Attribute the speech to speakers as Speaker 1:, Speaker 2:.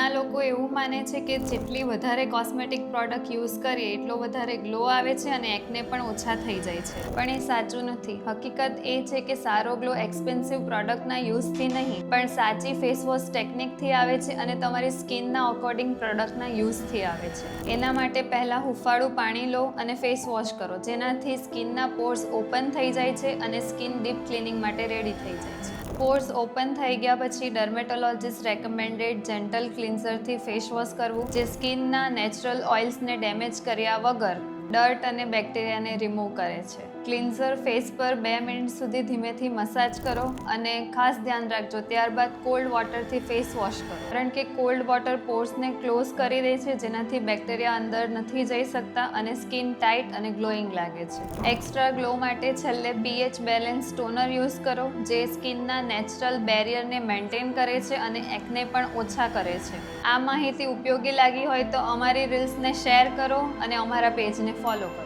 Speaker 1: ઘણા લોકો એવું માને છે કે જેટલી વધારે કોસ્મેટિક પ્રોડક્ટ યુઝ કરીએ એટલો વધારે ગ્લો આવે છે અને એકને પણ ઓછા થઈ જાય છે, પણ એ સાચું નથી. હકીકત એ છે કે સારો ગ્લો એક્સપેન્સિવ પ્રોડક્ટના યુઝથી નહીં પણ સાચી ફેસ વોશ ટેકનિકથી આવે છે અને તમારી સ્કિનના અકોર્ડિંગ પ્રોડક્ટના યુઝથી આવે છે. એના માટે પહેલાં હુંફાળું પાણી લો અને ફેસ વોશ કરો, જેનાથી સ્કિનના પોર્સ ઓપન થઈ જાય છે અને સ્કિન ડીપ ક્લિનિંગ માટે રેડી થઈ જાય છે. પોર્સ ઓપન થઈ ગયા પછી ડર્મેટોલોજીસ્ટ રેકમેન્ડેડ જેન્ટલ ક્લિન્ઝરથી ફેસ વોશ કરવું, જે સ્કિનના નેચરલ ઓઇલ્સને ડેમેજ કર્યા વગર ડર્ટ અને બેક્ટેરિયાને રિમૂવ કરે છે. ક્લિન્ઝર ફેસ પર 2 મિનિટ સુધી ધીમેથી મસાજ કરો અને ખાસ ધ્યાન રાખજો ત્યારબાદ કોલ્ડ વોટરથી ફેસ વોશ કરો, કારણ કે કોલ્ડ વોટર પોર્સને ક્લોઝ કરી દે છે, જેનાથી બેક્ટેરિયા અંદર નથી જઈ શકતા અને સ્કિન ટાઇટ અને ગ્લોઈંગ લાગે છે. એક્સ્ટ્રા ગ્લો માટે છેલ્લે pH બેલેન્સ ટોનર યુઝ કરો, જે સ્કિનના નેચરલ બેરિયરને મેન્ટેન કરે છે અને એકને પણ ઓછા કરે છે. આ માહિતી ઉપયોગી લાગી હોય તો અમારી રીલ્સને શેર કરો અને અમારા પેજને ફોલો કરો.